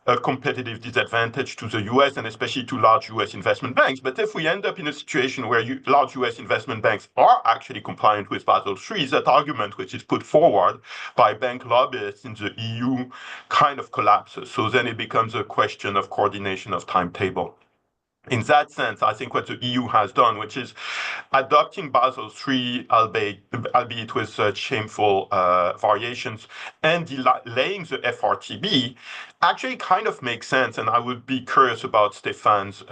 a competitive disadvantage to the US and especially to large US investment banks. But if we end up in a situation where large US investment banks are actually compliant with Basel III, that argument which is put forward by bank lobbyists in the EU kind of collapses. So then it becomes a question of coordination of timetable. In that sense, I think what the EU has done, which is adopting Basel III, albeit with shameful variations, and delaying the FRTB, actually kind of makes sense. And I would be curious about Stéphane's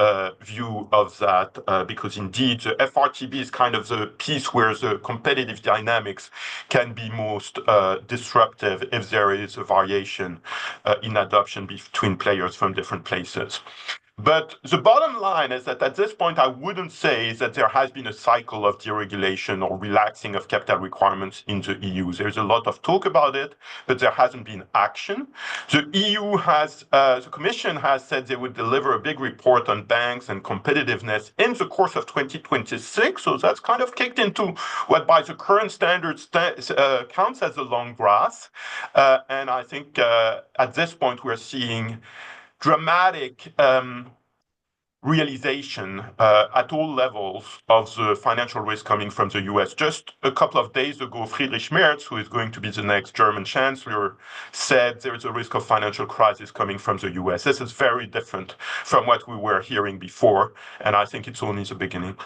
view of that, because indeed the FRTB is kind of the piece where the competitive dynamics can be most disruptive if there is a variation in adoption between players from different places. But the bottom line is that at this point, I wouldn't say that there has been a cycle of deregulation or relaxing of capital requirements in the EU. There's a lot of talk about it, but there hasn't been action. The Commission has said they would deliver a big report on banks and competitiveness in the course of 2026. So that's kind of kicked into what by the current standards counts as a long grass. And I think at this point, we're seeing dramatic realization at all levels of the financial risk coming from the US. Just a couple of days ago, Friedrich Merz, who is going to be the next German chancellor, said there is a risk of financial crisis coming from the US. This is very different from what we were hearing before, and I think it's only the beginning.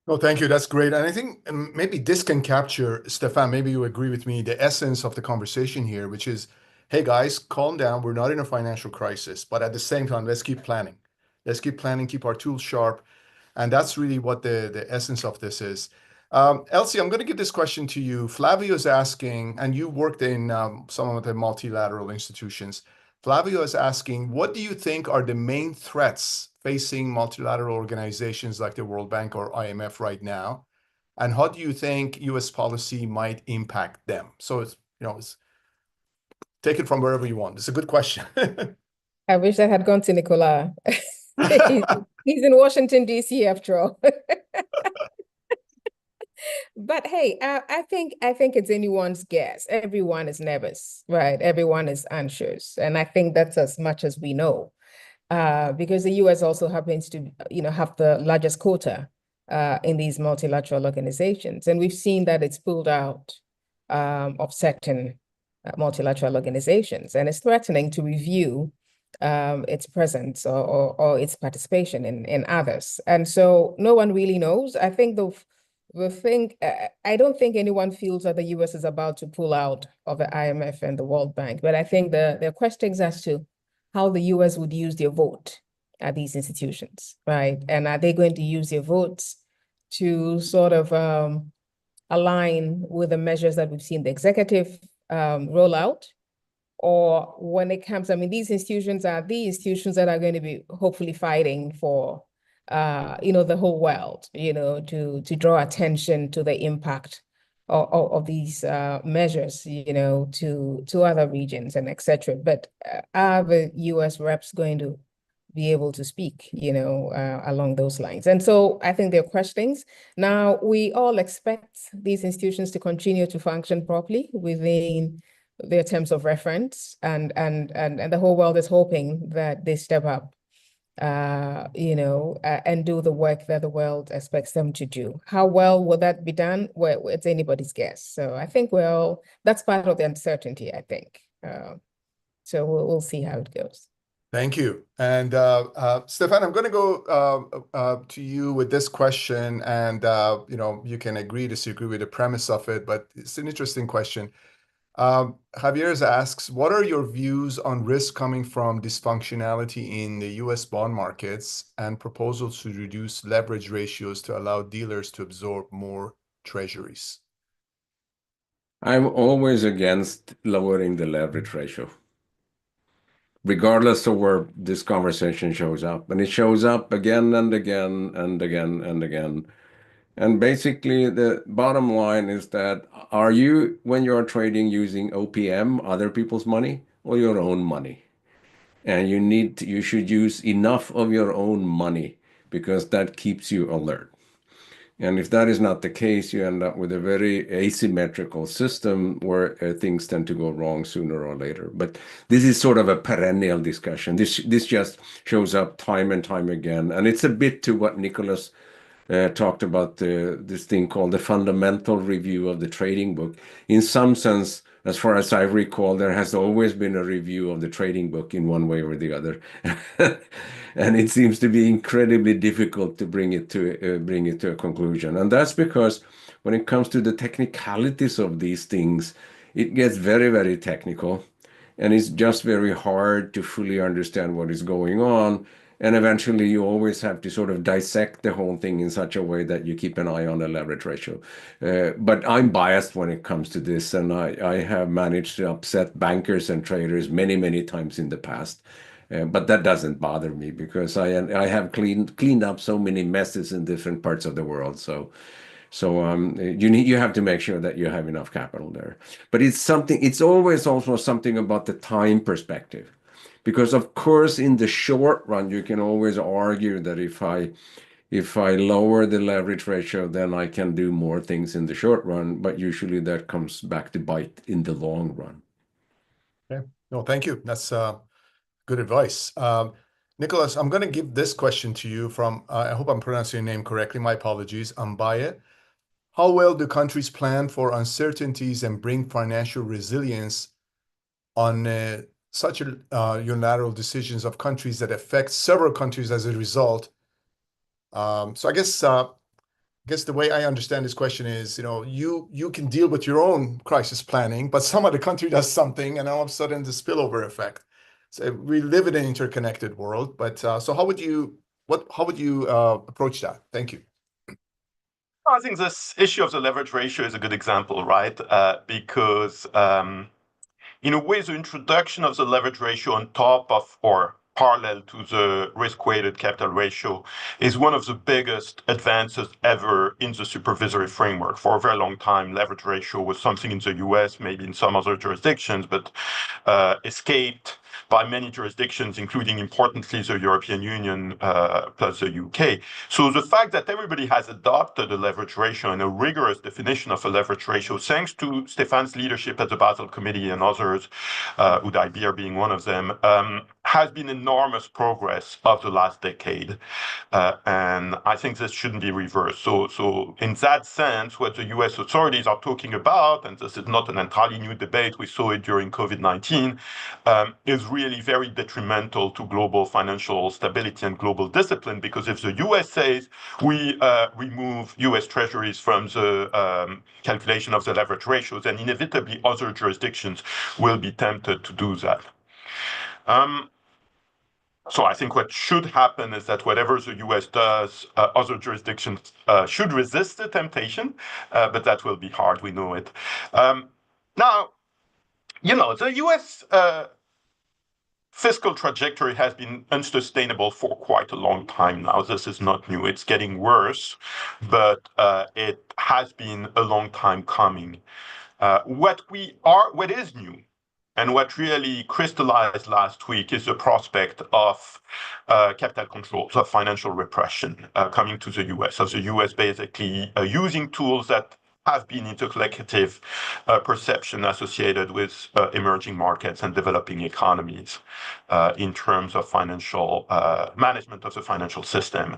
No, thank you. That's great. And I think maybe this can capture, Stéphane, maybe you agree with me, the essence of the conversation here, which is, hey guys, calm down. We're not in a financial crisis, but at the same time, let's keep planning. Let's keep planning, keep our tools sharp. And that's really what the essence of this is. Elsie, I'm going to give this question to you. Flavio is asking, and you worked in some of the multilateral institutions. Flavio is asking, what do you think are the main threats facing multilateral organizations like the World Bank or IMF right now? And how do you think US policy might impact them? So take it from wherever you want. It's a good question. I wish I had gone to Nicolas. He's in Washington, D.C. after all. But hey, I think it's anyone's guess. Everyone is nervous, right? Everyone is anxious. And I think that's as much as we know. Because the US also happens to, have the largest quota in these multilateral organizations. And we've seen that it's pulled out of certain multilateral organizations, and it's threatening to review its presence or its participation in others. And so no one really knows. I think I don't think anyone feels that the US is about to pull out of the IMF and the World Bank, but I think there are questions as to how the US would use their vote at these institutions, right? And are they going to use their votes to sort of align with the measures that we've seen the executive roll out? Or when it comes, these institutions are the institutions that are going to be hopefully fighting for, the whole world, to draw attention to the impact of these measures, to other regions and etc. But are the US reps going to be able to speak, along those lines? And so I think there are questions. Now, we all expect these institutions to continue to function properly within their terms of reference, and the whole world is hoping that they step up, and do the work that the world expects them to do. How well will that be done? Well, it's anybody's guess. So I think, that's part of the uncertainty, I think. So we'll see how it goes. Thank you. And Stefan, I'm going to go to you with this question, and you can agree, disagree with the premise of it, but it's an interesting question. Javier asks, what are your views on risk coming from dysfunctionality in the U.S. bond markets and proposals to reduce leverage ratios to allow dealers to absorb more treasuries? I'm always against lowering the leverage ratio, regardless of where this conversation shows up. And it shows up again and again and again and again. And basically, the bottom line is that are you, when you're trading, using OPM, other people's money, or your own money? And you should use enough of your own money because that keeps you alert. And if that is not the case, you end up with a very asymmetrical system where things tend to go wrong sooner or later. But this is sort of a perennial discussion. This just shows up time and time again. And it's a bit to what Nicholas talked about, this thing called the fundamental review of the trading book. In some sense, as far as I recall, there has always been a review of the trading book in one way or the other. And it seems to be incredibly difficult to bring it to a conclusion. And that's because when it comes to the technicalities of these things, it gets very, very technical. And it's just very hard to fully understand what is going on. And eventually, you always have to sort of dissect the whole thing in such a way that you keep an eye on the leverage ratio. But I'm biased when it comes to this, and I have managed to upset bankers and traders many, many times in the past. But that doesn't bother me because I have cleaned up so many messes in different parts of the world. So you have to make sure that you have enough capital there. But it's always also something about the time perspective. Because of course, in the short run, you can always argue that if I lower the leverage ratio, then I can do more things in the short run. But usually that comes back to bite in the long run. Okay. No, thank you. That's good advice. Nicholas, I'm going to give this question to you from, I hope I'm pronouncing your name correctly. My apologies. Ambaye. How well do countries plan for uncertainties and bring financial resilience on such unilateral decisions of countries that affect several countries as a result? So I guess the way I understand this question is, you can deal with your own crisis planning, but some other country does something, and all of a sudden the spillover effect. So we live in an interconnected world, but so how would you approach that? Thank you. I think this issue of the leverage ratio is a good example, right? Because in a way, the introduction of the leverage ratio on top of or parallel to the risk-weighted capital ratio is one of the biggest advances ever in the supervisory framework. For a very long time, leverage ratio was something in the US, maybe in some other jurisdictions, but escaped by many jurisdictions, including importantly the European Union plus the UK. So the fact that everybody has adopted a leverage ratio and a rigorous definition of a leverage ratio, thanks to Stefan's leadership at the Basel Committee and others, Uday Bir being one of them, has been enormous progress of the last decade. And I think this shouldn't be reversed. So in that sense, what the US authorities are talking about, and this is not an entirely new debate, we saw it during COVID-19, is really very detrimental to global financial stability and global discipline, because if the US says we remove US treasuries from the calculation of the leverage ratios, then inevitably other jurisdictions will be tempted to do that. So I think what should happen is that whatever the US does, other jurisdictions should resist the temptation, but that will be hard, we know it. Now, the US fiscal trajectory has been unsustainable for quite a long time now. This is not new. It's getting worse, but it has been a long time coming. What is new and what really crystallized last week is the prospect of capital controls, of financial repression coming to the US. So the US basically using tools that have been intercollective perception associated with emerging markets and developing economies in terms of financial management of the financial system.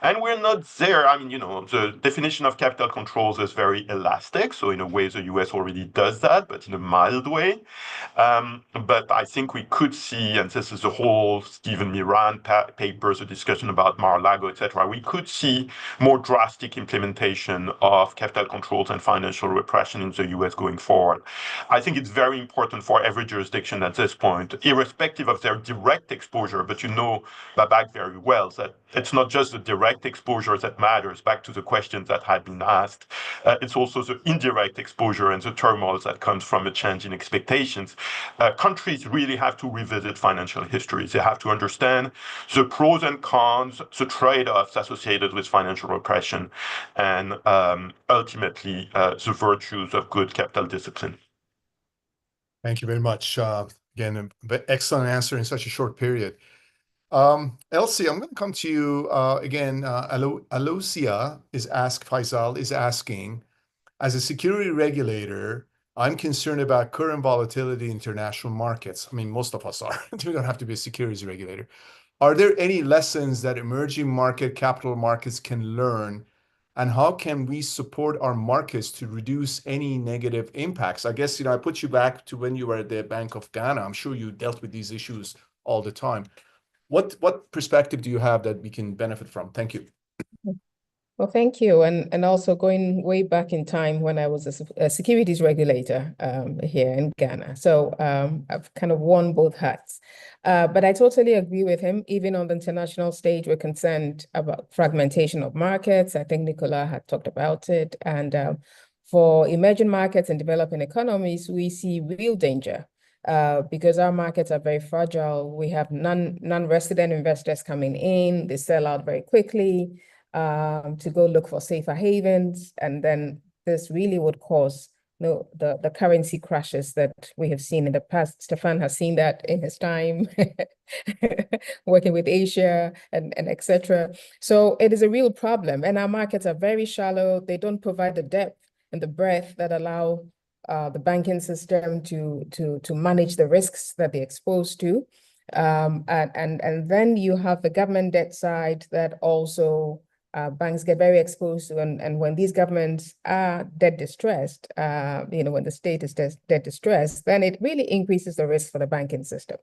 And we're not there. I mean, the definition of capital controls is very elastic. So in a way, the US already does that, but in a mild way. But I think we could see, and this is the whole Stephen Miran papers, a discussion about Mar-a-Lago, etc. We could see more drastic implementation of capital controls and financial repression in the US going forward. I think it's very important for every jurisdiction at this point, irrespective of their direct exposure, but Babak very well, that it's not just the direct exposure that matters, back to the questions that had been asked. It's also the indirect exposure and the turmoil that comes from a change in expectations. Countries really have to revisit financial histories. They have to understand the pros and cons, the trade-offs associated with financial repression, and ultimately the virtues of good capital discipline. Thank you very much. Again, an excellent answer in such a short period. Elsie, I'm going to come to you again. Alosia Faisal is asking, as a security regulator, I'm concerned about current volatility in international markets. I mean, most of us are. We don't have to be a securities regulator. Are there any lessons that emerging market capital markets can learn, and how can we support our markets to reduce any negative impacts? I guess, I put you back to when you were at the Bank of Ghana. I'm sure you dealt with these issues all the time. What perspective do you have that we can benefit from? Thank you. Well, thank you. And also going way back in time when I was a securities regulator here in Ghana. So I've kind of worn both hats. But I totally agree with him. Even on the international stage, we're concerned about fragmentation of markets. I think Nicola had talked about it. And for emerging markets and developing economies, we see real danger. Because our markets are very fragile. We have non-resident investors coming in. They sell out very quickly to go look for safer havens. And then this really would cause the currency crashes that we have seen in the past. Stefan has seen that in his time working with Asia and etc. So it is a real problem. And our markets are very shallow. They don't provide the depth and the breadth that allow the banking system to manage the risks that they're exposed to. And then you have the government debt side that also banks get very exposed to. And when these governments are debt distressed, when the state is debt distressed, then it really increases the risk for the banking system.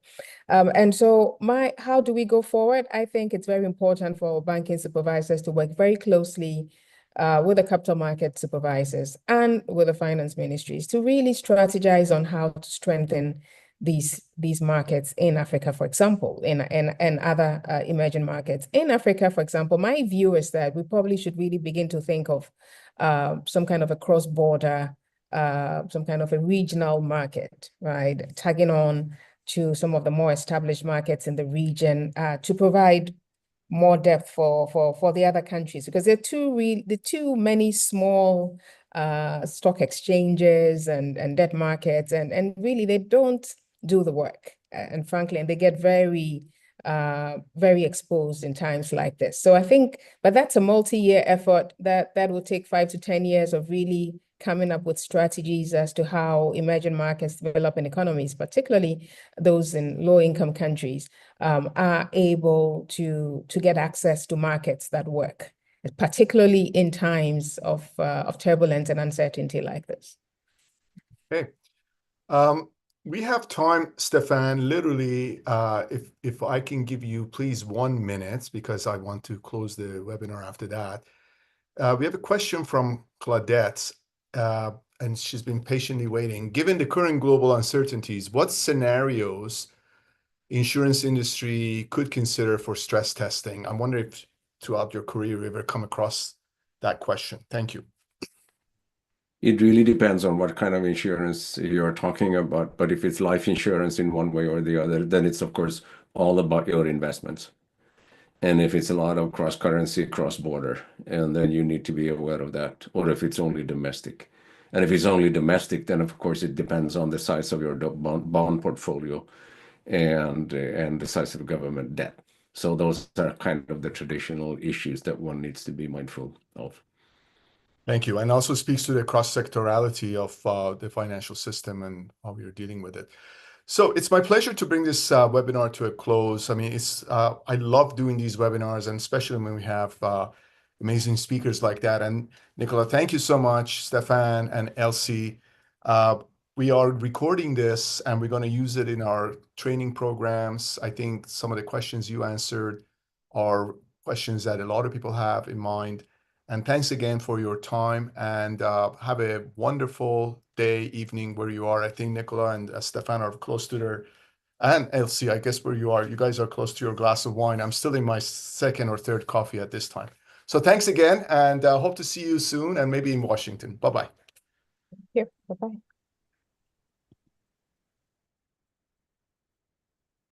And so how do we go forward? I think it's very important for banking supervisors to work very closely with the capital market supervisors and with the finance ministries to really strategize on how to strengthen these markets in Africa, for example, and other emerging markets. In Africa, for example, my view is that we probably should really begin to think of some kind of a cross-border, some kind of a regional market, right? Tagging on to some of the more established markets in the region to provide more depth for the other countries, because there are too many small stock exchanges and debt markets, and really they don't do the work, and frankly, and they get very exposed in times like this. So I think, but that's a multi-year effort that will take 5 to 10 years of really coming up with strategies as to how emerging markets, developing economies, particularly those in low-income countries, are able to get access to markets that work, particularly in times of turbulence and uncertainty like this. Okay. We have time, Stefan, literally, if I can give you please 1 minute, because I want to close the webinar after that. We have a question from Claudette, and she's been patiently waiting. Given the current global uncertainties, what scenarios insurance industry could consider for stress testing? I'm wondering if throughout your career you ever come across that question. Thank you. It really depends on what kind of insurance you're talking about. But if it's life insurance in one way or the other, then it's, of course, all about your investments. And if it's a lot of cross-currency, cross-border, and then you need to be aware of that, or if it's only domestic. And if it's only domestic, then, of course, it depends on the size of your bond portfolio and the size of government debt. So those are kind of the traditional issues that one needs to be mindful of. Thank you. And also speaks to the cross-sectorality of the financial system and how we are dealing with it. So it's my pleasure to bring this webinar to a close. I mean, I love doing these webinars, and especially when we have amazing speakers like that. And Nicola, thank you so much, Stefan and Elsie. We are recording this, and we're going to use it in our training programs. I think some of the questions you answered are questions that a lot of people have in mind. And thanks again for your time, and have a wonderful day, evening where you are. I think Nicola and Stefan are close to their, and Elsie, I guess where you are. You guys are close to your glass of wine. I'm still in my second or third coffee at this time. So thanks again, and hope to see you soon, and maybe in Washington. Bye-bye. Here, bye-bye.